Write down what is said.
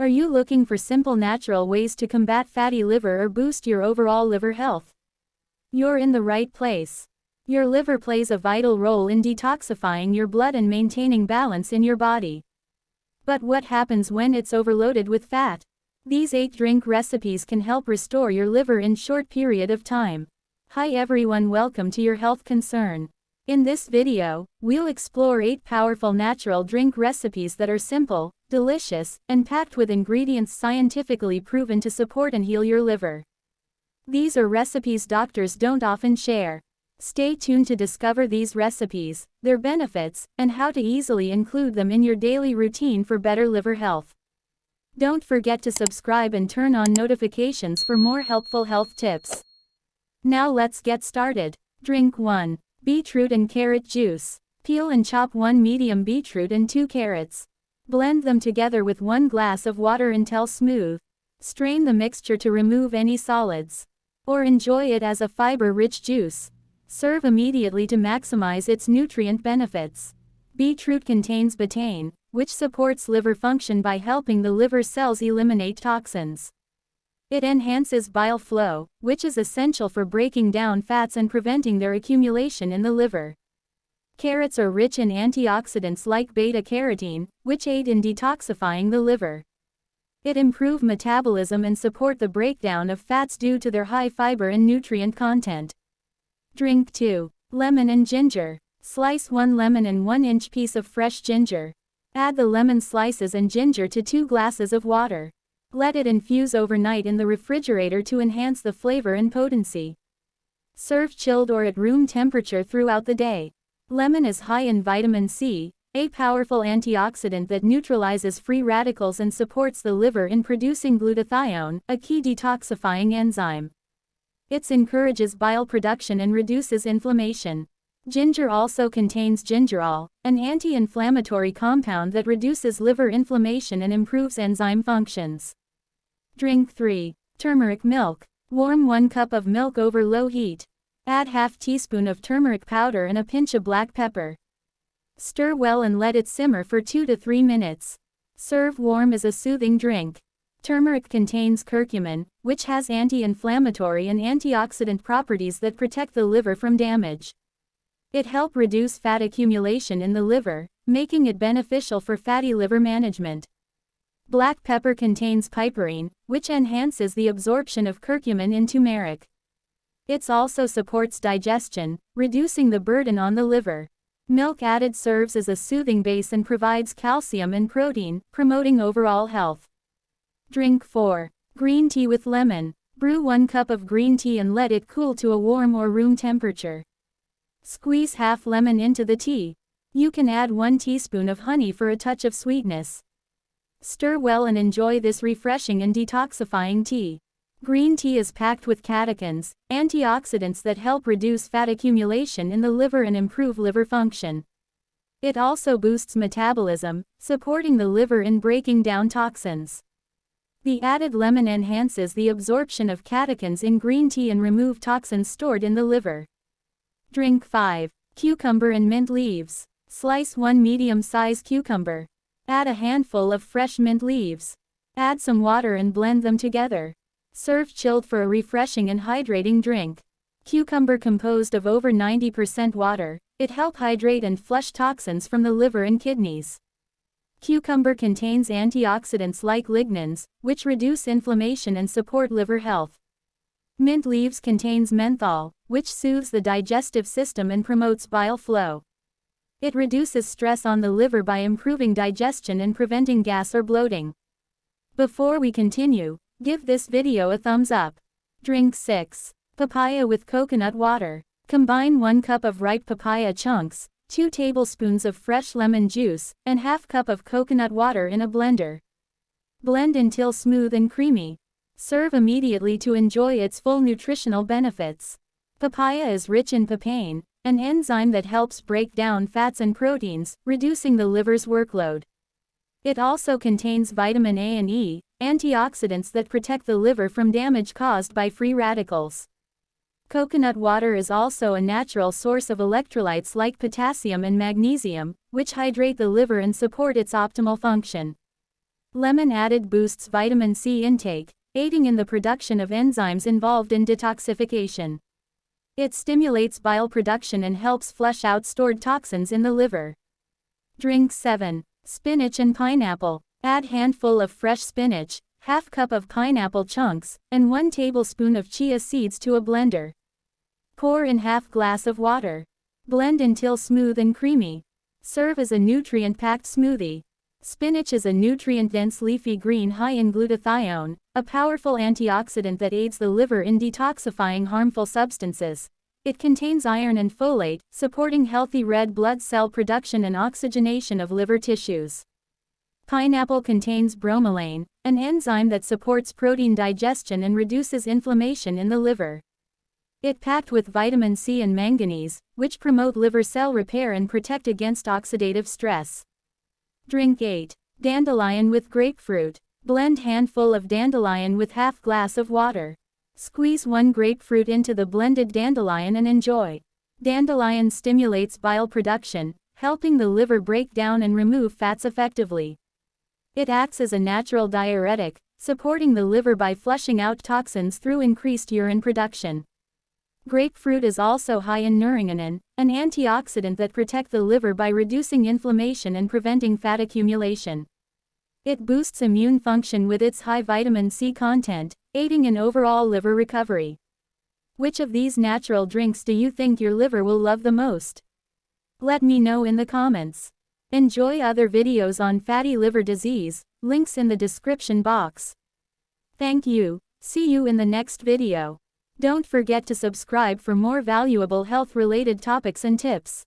Are you looking for simple natural ways to combat fatty liver or boost your overall liver health? You're in the right place. Your liver plays a vital role in detoxifying your blood and maintaining balance in your body. But what happens when it's overloaded with fat? These 8 drink recipes can help restore your liver in short period of time. Hi everyone, welcome to your health concern. In this video, we'll explore 8 powerful natural drink recipes that are simple, delicious, and packed with ingredients scientifically proven to support and heal your liver. These are recipes doctors don't often share. Stay tuned to discover these recipes, their benefits, and how to easily include them in your daily routine for better liver health. Don't forget to subscribe and turn on notifications for more helpful health tips. Now let's get started. Drink 1. Beetroot and carrot juice. Peel and chop 1 medium beetroot and 2 carrots. Blend them together with 1 glass of water until smooth. Strain the mixture to remove any solids. Or enjoy it as a fiber-rich juice. Serve immediately to maximize its nutrient benefits. Beetroot contains betaine, which supports liver function by helping the liver cells eliminate toxins. It enhances bile flow, which is essential for breaking down fats and preventing their accumulation in the liver. Carrots are rich in antioxidants like beta-carotene, which aid in detoxifying the liver. It improves metabolism and support the breakdown of fats due to their high fiber and nutrient content. Drink 2. Lemon and ginger. Slice 1 lemon and 1-inch piece of fresh ginger. Add the lemon slices and ginger to 2 glasses of water. Let it infuse overnight in the refrigerator to enhance the flavor and potency. Serve chilled or at room temperature throughout the day. Lemon is high in vitamin C, a powerful antioxidant that neutralizes free radicals and supports the liver in producing glutathione, a key detoxifying enzyme. It encourages bile production and reduces inflammation. Ginger also contains gingerol, an anti-inflammatory compound that reduces liver inflammation and improves enzyme functions. Drink 3. Turmeric milk. Warm 1 cup of milk over low heat. Add ½ teaspoon of turmeric powder and a pinch of black pepper. Stir well and let it simmer for 2 to 3 minutes. Serve warm as a soothing drink. Turmeric contains curcumin, which has anti-inflammatory and antioxidant properties that protect the liver from damage. It helps reduce fat accumulation in the liver, making it beneficial for fatty liver management. Black pepper contains piperine, which enhances the absorption of curcumin in turmeric. It also supports digestion, reducing the burden on the liver. Milk added serves as a soothing base and provides calcium and protein, promoting overall health. Drink 4. Green tea with lemon. Brew 1 cup of green tea and let it cool to a warm or room temperature. Squeeze half lemon into the tea. You can add 1 teaspoon of honey for a touch of sweetness. Stir well and enjoy this refreshing and detoxifying tea. Green tea is packed with catechins, antioxidants that help reduce fat accumulation in the liver and improve liver function. It also boosts metabolism, supporting the liver in breaking down toxins. The added lemon enhances the absorption of catechins in green tea and remove toxins stored in the liver. Drink 5. Cucumber and mint leaves. Slice 1 medium-sized cucumber. Add a handful of fresh mint leaves. Add some water and blend them together. Serve chilled for a refreshing and hydrating drink. Cucumber composed of over 90% water, it helps hydrate and flush toxins from the liver and kidneys. Cucumber contains antioxidants like lignans, which reduce inflammation and support liver health. Mint leaves contains menthol, which soothes the digestive system and promotes bile flow. It reduces stress on the liver by improving digestion and preventing gas or bloating. Before we continue, give this video a thumbs up. Drink 6. Papaya with coconut water. Combine 1 cup of ripe papaya chunks, 2 tablespoons of fresh lemon juice, and ½ cup of coconut water in a blender. Blend until smooth and creamy. Serve immediately to enjoy its full nutritional benefits. Papaya is rich in papain, an enzyme that helps break down fats and proteins, reducing the liver's workload. It also contains vitamin A and E, antioxidants that protect the liver from damage caused by free radicals. Coconut water is also a natural source of electrolytes like potassium and magnesium, which hydrate the liver and support its optimal function. Lemon added boosts vitamin C intake, aiding in the production of enzymes involved in detoxification. It stimulates bile production and helps flush out stored toxins in the liver. Drink 7. Spinach and pineapple. Add handful of fresh spinach, half cup of pineapple chunks, and 1 tablespoon of chia seeds to a blender. Pour in half glass of water. Blend until smooth and creamy. Serve as a nutrient-packed smoothie. Spinach is a nutrient-dense leafy green high in glutathione, a powerful antioxidant that aids the liver in detoxifying harmful substances. It contains iron and folate, supporting healthy red blood cell production and oxygenation of liver tissues. Pineapple contains bromelain, an enzyme that supports protein digestion and reduces inflammation in the liver. It packed with vitamin C and manganese, which promote liver cell repair and protect against oxidative stress. Drink 8. Dandelion with grapefruit. Blend handful of dandelion with half glass of water. Squeeze 1 grapefruit into the blended dandelion and enjoy. Dandelion stimulates bile production, helping the liver break down and remove fats effectively. It acts as a natural diuretic, supporting the liver by flushing out toxins through increased urine production. Grapefruit is also high in naringenin, an antioxidant that protects the liver by reducing inflammation and preventing fat accumulation. It boosts immune function with its high vitamin C content, aiding in overall liver recovery. Which of these natural drinks do you think your liver will love the most? Let me know in the comments. Enjoy other videos on fatty liver disease, links in the description box. Thank you, see you in the next video. Don't forget to subscribe for more valuable health-related topics and tips.